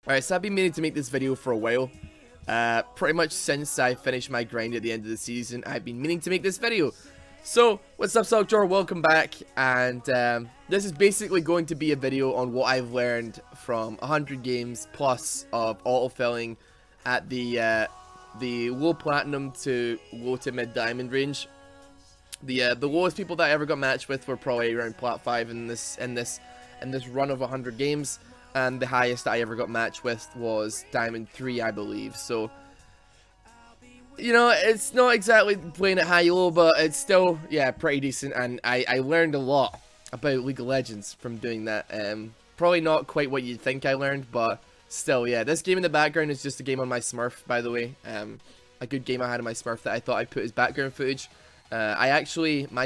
Alright, so I've been meaning to make this video for a while. Pretty much since I finished my grind at the end of the season, I've been meaning to make this video. So, what's up, Sockjar? Welcome back, and this is basically going to be a video on what I've learned from 100 games plus of autofilling at the low platinum to low to mid diamond range. The lowest people that I ever got matched with were probably around plat 5 in this run of 100 games. And the highest I ever got matched with was Diamond 3, I believe. So, you know, it's not exactly playing at high-low, but it's still, yeah, pretty decent. And I learned a lot about League of Legends from doing that. Probably not quite what you'd think I learned, but still, yeah. This game in the background is just a game on my Smurf, by the way. A good game I had on my Smurf that I thought I'd put as background footage. My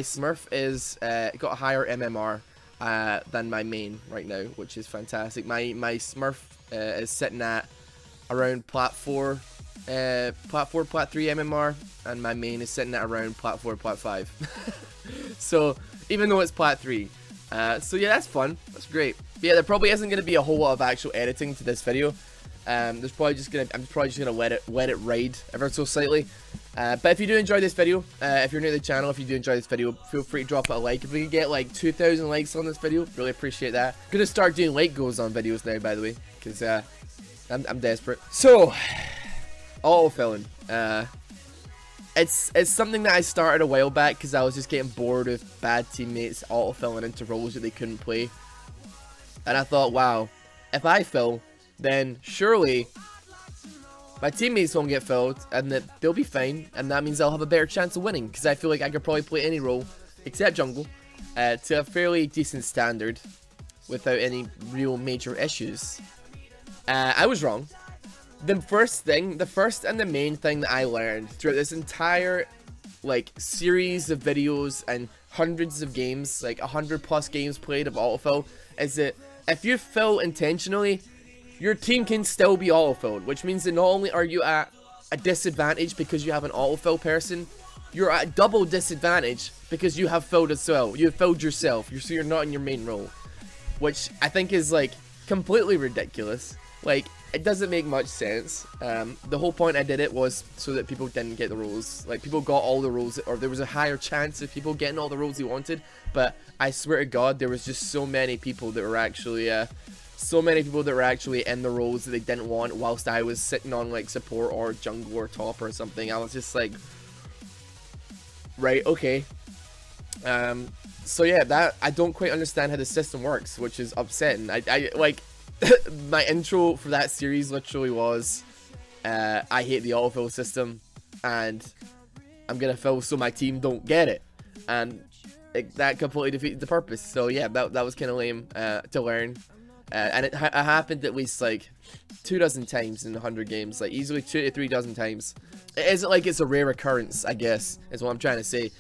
Smurf is got a higher MMR than my main right now, which is fantastic. My Smurf is sitting at around plat 4, plat 3 MMR, and my main is sitting at around plat 4, plat 5. So even though it's plat 3, so yeah, that's fun. That's great. But yeah, there probably isn't going to be a whole lot of actual editing to this video. I'm probably just gonna let it ride ever so slightly. But if you do enjoy this video, if you're new to the channel, if you do enjoy this video, feel free to drop it a like. If we can get like 2,000 likes on this video, really appreciate that. I'm gonna start doing like goals on videos now, by the way, because I'm desperate. So, autofilling. It's something that I started a while back because I was just getting bored of bad teammates autofilling into roles that they couldn't play, and I thought, wow, if I fill, then surely my teammates won't get filled, and that they'll be fine, and that means I'll have a better chance of winning, because I feel like I could probably play any role, except jungle, to a fairly decent standard, without any real major issues. I was wrong. The first and the main thing that I learned throughout this entire, like, series of videos and hundreds of games, like 100+ games played of autofill, is that if you fill intentionally, your team can still be autofilled, which means that not only are you at a disadvantage because you have an autofill person, you're at a double disadvantage because you have filled as well. You have filled yourself, so you're not in your main role, which I think is like completely ridiculous. Like, it doesn't make much sense. The whole point I did it was so that people didn't get the roles. Like, people got all the roles, or there was a higher chance of people getting all the roles they wanted. But I swear to God, there was just so many people that were actually in the roles that they didn't want, whilst I was sitting on like support or jungle or top or something. I was just like, right, okay. So yeah, that I don't quite understand how the system works, which is upsetting. I like my intro for that series literally was, I hate the autofill system, and I'm gonna fill so my team don't get it, and that completely defeated the purpose. So yeah, that was kind of lame to learn. And it happened at least like 24 times in 100 games, like easily 2 to 3 dozen times. It isn't like it's a rare occurrence, I guess, is what I'm trying to say.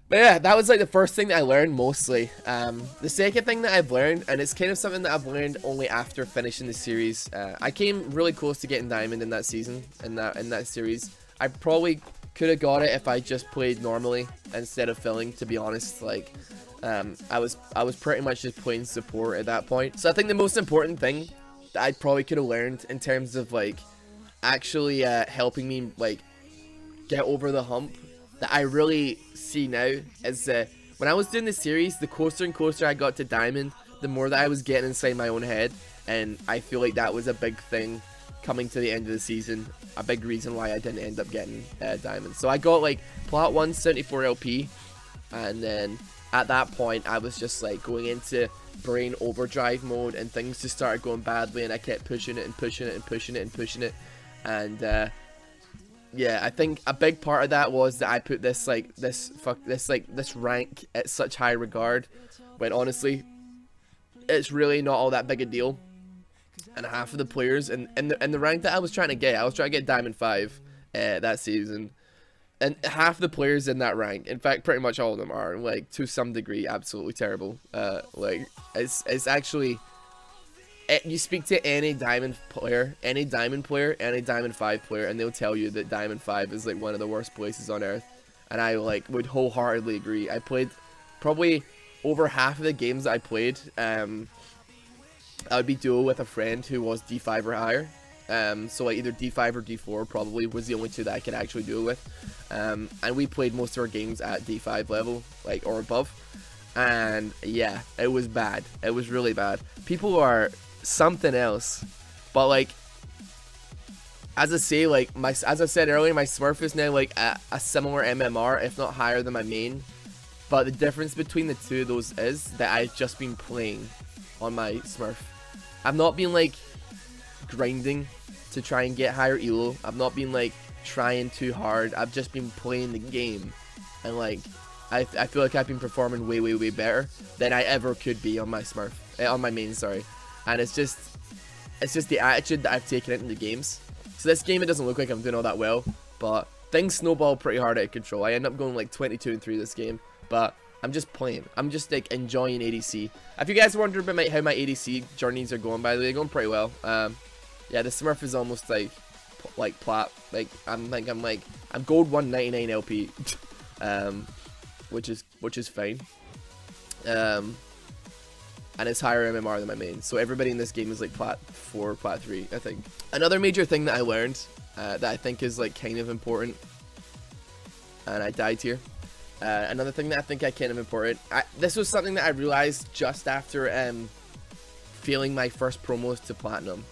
But yeah, that was like the first thing that I learned mostly. The second thing that I've learned, and it's kind of something that I've learned only after finishing the series. I came really close to getting diamond in that season, in that series. I probably could have got it if I just played normally instead of filling, to be honest. Like, I was pretty much just playing support at that point. So I think the most important thing that I probably could have learned in terms of like actually helping me like get over the hump that I really see now is when I was doing this series, the closer and closer I got to diamond, the more that I was getting inside my own head, and I feel like that was a big thing coming to the end of the season, a big reason why I didn't end up getting diamond. So I got like plat 1 74 LP, and then at that point I was just like going into brain overdrive mode, and things just started going badly, and I kept pushing it and pushing it and pushing it and pushing it, and yeah, I think a big part of that was that I put this rank at such high regard, when honestly it's really not all that big a deal. And half of the players and the rank that I was trying to get diamond 5 that season, and half the players in that rank, in fact pretty much all of them, are like to some degree absolutely terrible. Like it's actually, you speak to any diamond player, any diamond 5 player, and they'll tell you that diamond 5 is like one of the worst places on earth, and I like would wholeheartedly agree. I played probably over half of the games that I played, I would be duo with a friend who was D5 or higher. So like either D5 or D4 probably was the only two that I could actually duo with. And we played most of our games at D5 level, like, or above. And yeah, it was bad. It was really bad. People are something else. But like, as I say, like, as I said earlier, my Smurf is now like a similar MMR, if not higher than my main. But the difference between the two of those is that I've just been playing on my Smurf. I've not been like grinding to try and get higher elo. I've not been like trying too hard. I've just been playing the game, and like I feel like I've been performing way better than I ever could be on my Smurf, on my main, sorry. And it's just the attitude that I've taken into the games. So this game, it doesn't look like I'm doing all that well, but things snowball pretty hard out of control. I end up going like 22-3 this game, but I'm just playing. I'm just like enjoying ADC. If you guys are wondering about how my ADC journeys are going, by the way, they're going pretty well. Yeah, the Smurf is almost like plat. Like I'm gold 199 LP, which is fine. And it's higher MMR than my main. So everybody in this game is like plat 4, plat 3, I think. Another major thing that I learned that I think is like kind of important, and I died here. Another thing that I think I kind of important. This was something that I realized just after failing my first promos to platinum.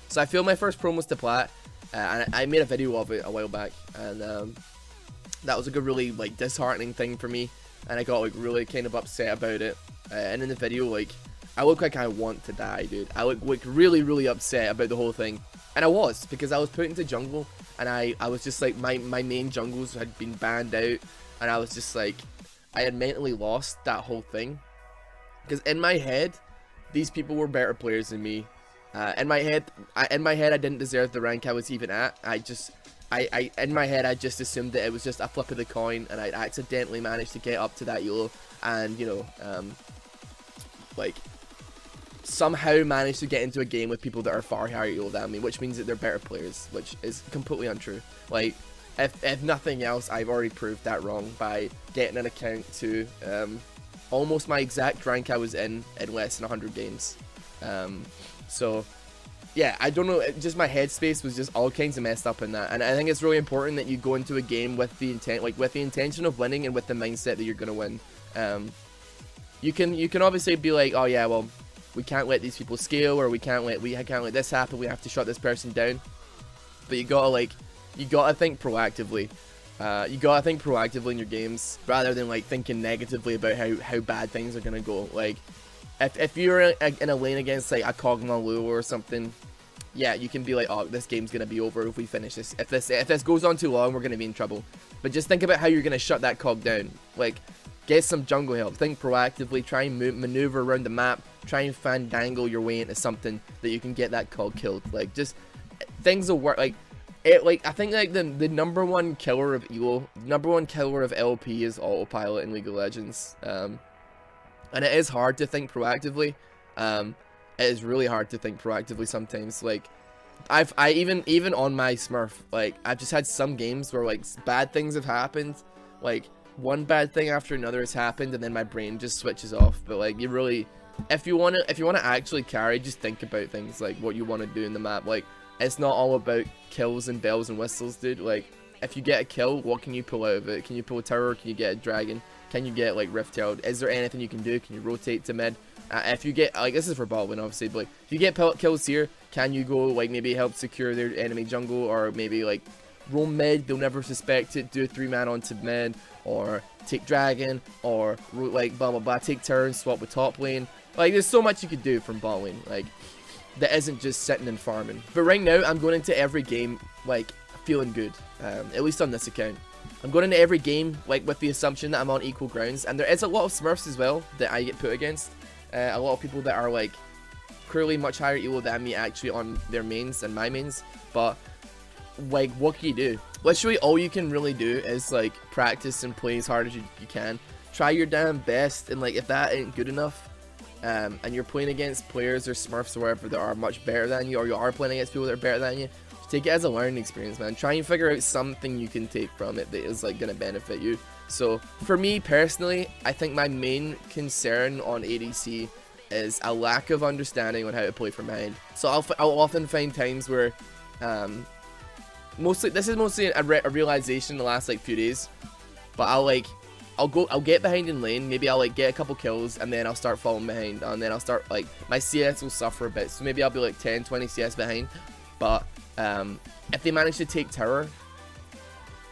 So I failed my first promos to plat, and I made a video of it a while back, and that was like a really like disheartening thing for me, and I got like really kind of upset about it. And in the video, like, I look like I want to die, dude. I look like really upset about the whole thing, and I was, because I was put into jungle, and I was just like, my main jungles had been banned out, and I was just like, I had mentally lost that whole thing, because in my head, these people were better players than me. In my head, I didn't deserve the rank I was even at. In my head, I just assumed that it was just a flip of the coin, and I accidentally managed to get up to that elo, and you know, like, somehow managed to get into a game with people that are far higher elo than me, which means that they're better players, which is completely untrue. Like, if nothing else, I've already proved that wrong by getting an account to almost my exact rank I was in less than 100 games. So yeah, I don't know, just my headspace was just all kinds of messed up in that, and I think it's really important that you go into a game with the intent, like with the intention of winning and with the mindset that you're gonna win. You can obviously be like, oh yeah, well, we can't let these people scale, or we can't let this happen, we have to shut this person down. But you gotta think proactively. You gotta think proactively in your games, rather than like thinking negatively about how bad things are gonna go. Like, if you're in a lane against like a Kog'Maw Lu or something, yeah, you can be like, oh, this game's gonna be over if we finish this. If this goes on too long, we're gonna be in trouble. But just think about how you're gonna shut that Kog down. Like, get some jungle help. Think proactively. Try and maneuver around the map. Try and fandangle your way into something that you can get that Kog killed. Like, just things will work. Like, I think like the number one killer of elo, number one killer of LP is autopilot in League of Legends. And it is hard to think proactively. It is really hard to think proactively sometimes. Like, even on my Smurf, like, I've just had some games where like bad things have happened, like one bad thing after another has happened, and then my brain just switches off. But like, you really, if you want to actually carry, just think about things like what you want to do in the map. Like, it's not all about kills and bells and whistles, dude. Like, if you get a kill, what can you pull out of it? Can you pull a tower? Can you get a dragon? Can you get like Rift Herald? Is there anything you can do? Can you rotate to mid? If you get, like, this is for bot win obviously, but like, if you get kills here, can you go like maybe help secure their enemy jungle, or maybe like roam mid, they'll never suspect it, do a 3-man onto mid, or take dragon, or like blah blah blah, take turns, swap with top lane. Like, there's so much you could do from bot lane, like, that isn't just sitting and farming. But right now, I'm going into every game like feeling good, at least on this account. I'm going into every game like with the assumption that I'm on equal grounds, and there is a lot of Smurfs as well that I get put against. A lot of people that are like clearly much higher elo than me actually on their mains and my mains, but like, what can you do? Literally all you can really do is like practice and play as hard as you can. Try your damn best, and like, if that ain't good enough, and you're playing against players or Smurfs or whatever that are much better than you, or you are playing against people that are better than you, take it as a learning experience, man. Try and figure out something you can take from it that is like gonna benefit you. So for me personally, I think my main concern on ADC is a lack of understanding on how to play from behind. So I'll often find times where, this is mostly a realization in the last like few days, but I'll get behind in lane, maybe I'll like get a couple kills, and then I'll start falling behind, and then I'll start like, my CS will suffer a bit, so maybe I'll be like 10-20 CS behind. But if they manage to take tower,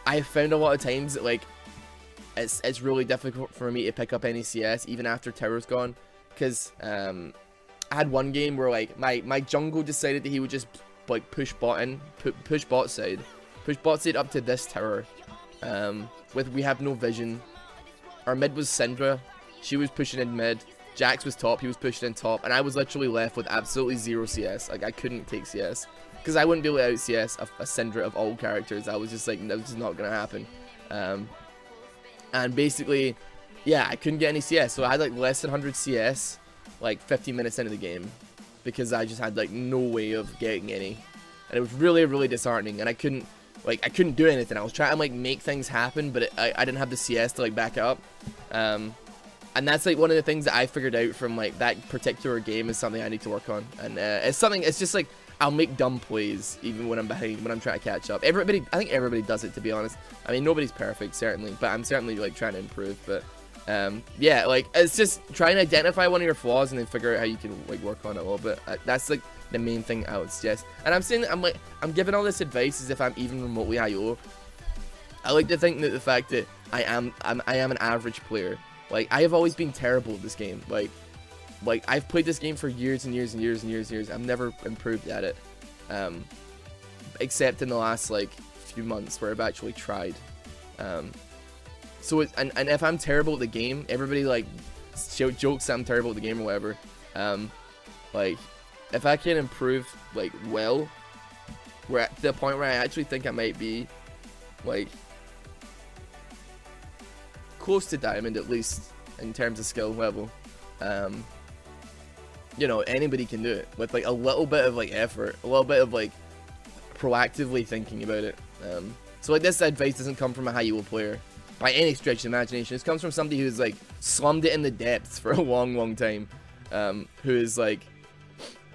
I've found a lot of times that like it's really difficult for me to pick up any CS even after tower's gone, because I had one game where like my jungle decided that he would just like push bot side up to this tower, we have no vision. Our mid was Syndra, she was pushing in mid, Jax was top, he was pushing in top, and I was literally left with absolutely 0 CS. Like, I couldn't take CS, because I wouldn't be able to out CS a Syndra of all characters. I was just like, no, this is not gonna happen. And basically, yeah, I couldn't get any CS, so I had like less than 100 CS like 15 minutes into the game, because I just had like no way of getting any, and it was really, really disheartening. And I couldn't do anything. I was trying to like make things happen, but I didn't have the CS to like back it up. And that's like one of the things that I figured out from like that particular game is something I need to work on. And it's just like, I'll make dumb plays even when I'm behind, when I'm trying to catch up. I think everybody does it, to be honest. I mean, nobody's perfect, certainly, but I'm certainly like trying to improve. But yeah, like, it's just trying to identify one of your flaws and then figure out how you can like work on it a little bit. That's like the main thing I would suggest. And I'm saying, I'm giving all this advice as if I'm even remotely IO. I like to think that the fact that I am an average player. Like, I have always been terrible at this game. Like I've played this game for years and years and years and years and years. I've never improved at it, except in the last like few months where I've actually tried. So and if I'm terrible at the game, everybody like jokes that I'm terrible at the game or whatever. Like, if I can improve like well, we're at the point where I actually think I might be like close to diamond, at least in terms of skill level. You know, anybody can do it with like a little bit of like effort, a little bit of like proactively thinking about it. So like, this advice doesn't come from a high elo player by any stretch of the imagination. It comes from somebody who's like slummed it in the depths for a long time, who is like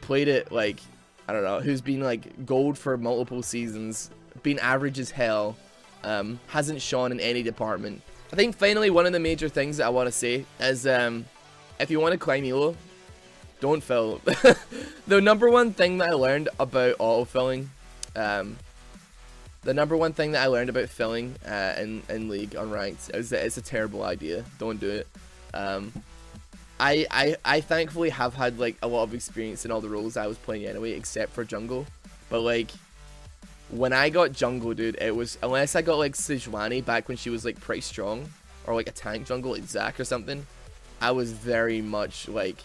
played it like, I don't know, who's been like gold for multiple seasons, been average as hell, hasn't shone in any department. I think finally one of the major things that I want to say is, if you want to climb elo, don't fill. The number one thing that I learned about auto-filling, in League Unranked is that it's a terrible idea. Don't do it. I thankfully have had like a lot of experience in all the roles I was playing anyway, except for jungle. But like, when I got jungle, dude, it was, unless I got like Sejuani back when she was like pretty strong, or like a tank jungle like Zac or something, I was very much like,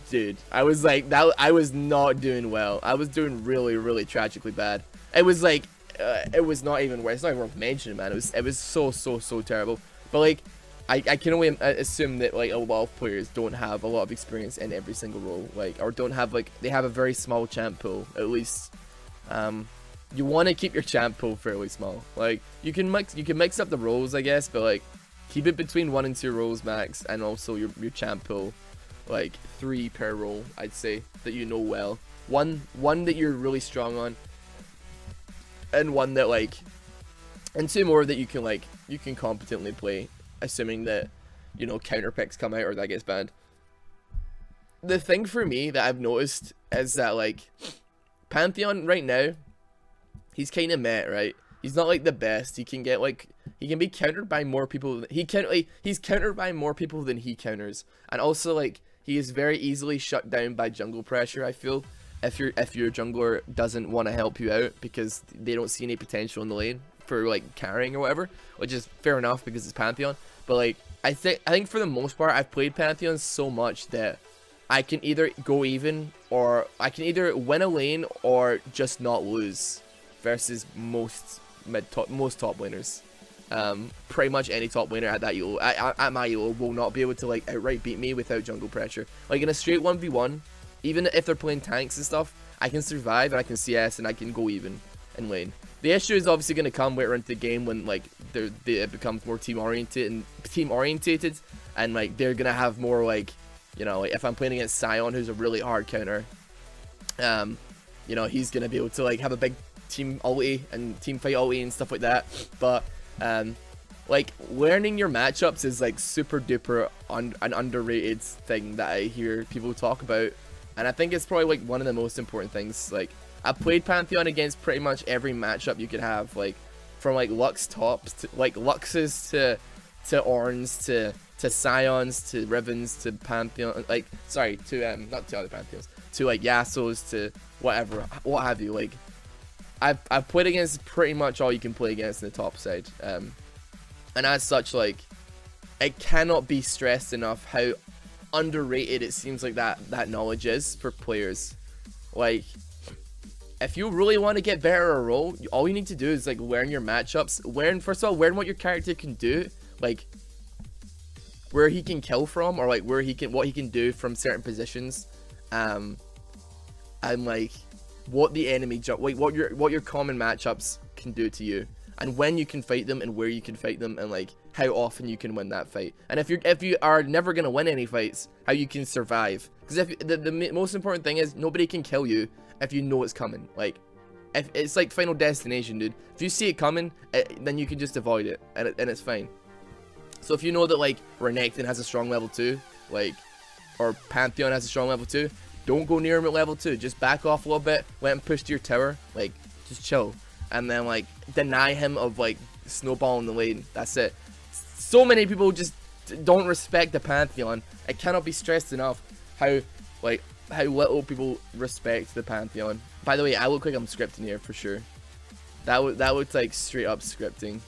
dude, I was like, that, I was not doing well. I was doing really, really tragically bad. It was like, it was not even worth, it's not even worth mentioning, man. It was so terrible. But like, I can only assume that like a lot of players don't have a lot of experience in every single role, like, or don't have like, they have a very small champ pool, at least. You want to keep your champ pool fairly small. Like, you can mix up the roles, I guess, but like, keep it between 1 and 2 roles max, and also your champ pool, like 3 per role, I'd say, that you know well. One that you're really strong on, and one that like, and 2 more that you can competently play, assuming that, you know, counter picks come out or that gets banned. The thing for me that I've noticed is that like, Pantheon right now, he's kind of meh, right? He's not like the best. He can get like, he can be countered by more people. He's countered by more people than he counters, and also like, he is very easily shut down by jungle pressure, I feel, if your jungler doesn't want to help you out because they don't see any potential in the lane for like carrying or whatever, which is fair enough because it's Pantheon. But like, I think for the most part, I've played Pantheon so much that I can either go even, or I can either win a lane or just not lose versus most top laners. Pretty much any top laner at that elo, at my elo, will not be able to like outright beat me without jungle pressure. Like in a straight 1v1, even if they're playing tanks and stuff, I can survive and I can CS and I can go even in lane. The issue is obviously going to come later into the game when like it becomes more team oriented, and like they're gonna have more like You know, like if I'm playing against Sion, who's a really hard counter, you know, he's gonna be able to like have a big team ulti and team fight ulti and stuff like that. But like learning your matchups is like super duper an underrated thing that I hear people talk about, and I think it's probably like one of the most important things. Like I played Pantheon against pretty much every matchup you could have, like from like Lux tops to like Luxes to Orns to Scions to Rivens to Pantheon, like sorry, to not to other Pantheons, to like Yasuos to whatever, what have you. Like I've played against pretty much all you can play against in the top side, and as such, like it cannot be stressed enough how underrated it seems like that knowledge is for players. Like if you really want to get better at a role, all you need to do is like learn your matchups, first of all learn what your character can do, like where he can kill from, or like what he can do from certain positions, and like what the enemy like what your common matchups can do to you, and when you can fight them and where you can fight them, and like how often you can win that fight, and if you are never gonna win any fights, how you can survive. Because if the most important thing is nobody can kill you if you know it's coming. Like if it's like Final Destination, dude. If you see it coming, then you can just avoid it, and it's fine. So if you know that like Renekton has a strong level 2, like, or Pantheon has a strong level 2, don't go near him at level 2. Just back off a little bit, let him push to your tower, like just chill, and then like deny him of like snowballing the lane. That's it. So many people just don't respect the Pantheon. It cannot be stressed enough how little people respect the Pantheon. By the way, I look like I'm scripting here for sure. That looks like straight up scripting.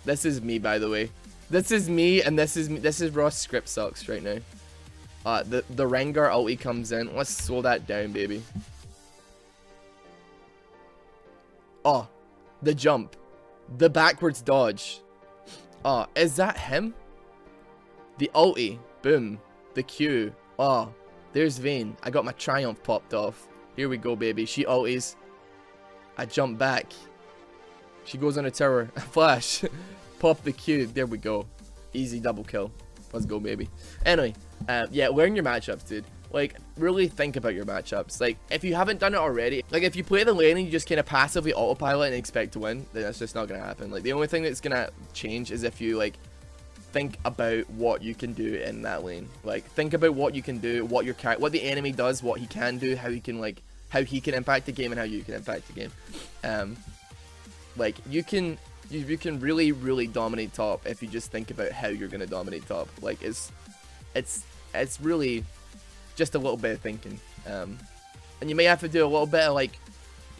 This is me, by the way. This is me, and this is RossBoomsocks right now. The Rengar ulti comes in. Let's slow that down, baby. Oh, the jump, the backwards dodge. Oh, is that him? The ulti, boom, the Q. Oh, there's Vayne. I got my Triumph popped off. Here we go, baby. She ultis. I jump back. She goes on a tower. Flash. Pop the Q. There we go. Easy double kill. Let's go, baby. Anyway, yeah, learn your matchups, dude. Like, really think about your matchups. Like, if you haven't done it already, like, if you play the lane and you just kind of passively autopilot and expect to win, then that's just not going to happen. Like, the only thing that's going to change is if you, like, think about what you can do in that lane. Like, think about what you can do, what the enemy does, what he can do, how he can, like, how he can impact the game and how you can impact the game. Like, you can really, really dominate top if you just think about how you're going to dominate top. Like, it's really just a little bit of thinking. And you may have to do a little bit of, like,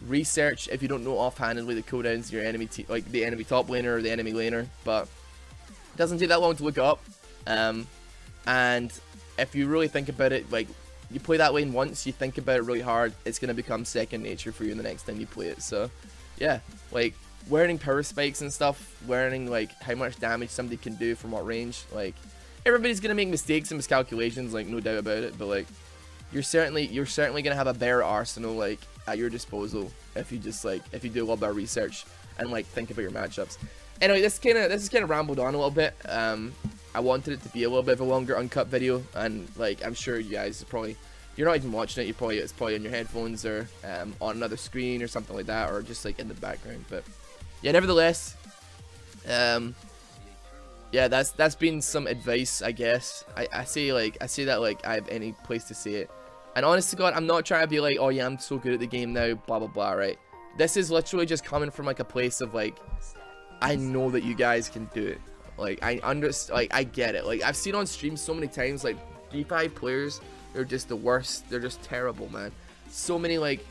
research if you don't know offhandedly the cooldowns your enemy like the enemy top laner or the enemy laner, but it doesn't take that long to look it up. And if you really think about it, like, you play that lane once, you think about it really hard, it's going to become second nature for you the next time you play it. So yeah, like, learning power spikes and stuff, learning like how much damage somebody can do from what range. Like, everybody's gonna make mistakes and miscalculations, like, no doubt about it, but like you're certainly gonna have a better arsenal like at your disposal if you just like if you do a little bit of research and like think about your matchups. Anyway, this is kind of rambled on a little bit. I wanted it to be a little bit of a longer uncut video, and like I'm sure you guys probably, you're not even watching it, it's probably on your headphones or on another screen or something like that, or just like in the background. But yeah, nevertheless, yeah, that's been some advice, I guess. I say that like I have any place to say it. And honest to God, I'm not trying to be like, oh yeah, I'm so good at the game now, blah blah blah, right? This is literally just coming from like a place of like, I know that you guys can do it. Like, I get it. Like, I've seen on stream so many times, like, D5 players, they're just the worst. They're just terrible, man. So many like,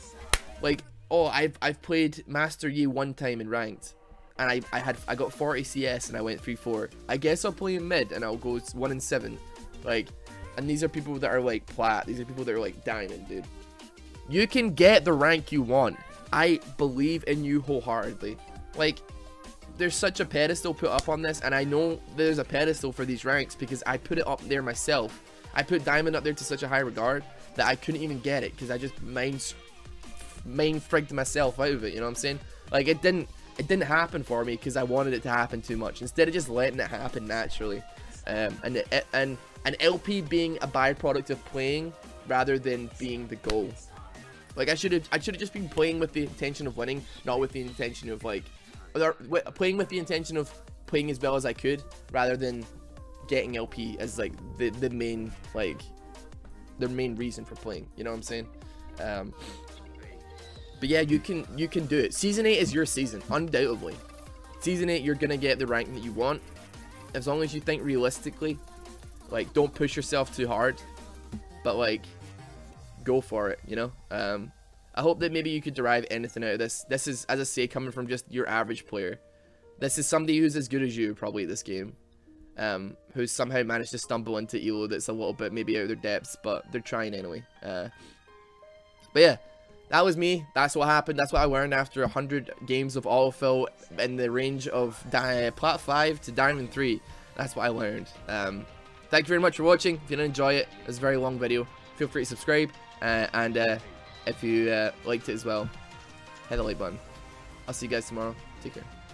oh, I've played Master Yi one time in ranked, and I got 40 CS and I went 3-4. I guess I'll play in mid and I'll go 1-7. Like, and these are people that are like plat. These are people that are like diamond, dude. You can get the rank you want. I believe in you wholeheartedly. Like, there's such a pedestal put up on this, and I know there's a pedestal for these ranks because I put it up there myself. I put diamond up there to such a high regard that I couldn't even get it because I just main frigged myself out of it, you know what I'm saying? Like, it didn't happen for me because I wanted it to happen too much instead of just letting it happen naturally. And and LP being a byproduct of playing rather than being the goal. Like I should have just been playing with the intention of winning, not with the intention of like, playing with the intention of playing as well as I could, rather than getting LP as like the main, like their main reason for playing. You know what I'm saying? But yeah, you can do it. Season 8 is your season, undoubtedly. Season 8, you're gonna get the rank that you want, as long as you think realistically. Like, don't push yourself too hard, but like, go for it, you know? I hope that maybe you could derive anything out of this. This is, as I say, coming from just your average player. This is somebody who's as good as you, probably, at this game. Who's somehow managed to stumble into elo that's a little bit maybe out of their depths, but they're trying anyway. But yeah, that was me. That's what happened. That's what I learned after 100 games of autofill in the range of Plat 5 to Diamond 3. That's what I learned. Thank you very much for watching. If you didn't enjoy it, it's a very long video. Feel free to subscribe. And if you liked it as well, hit the like button. I'll see you guys tomorrow. Take care.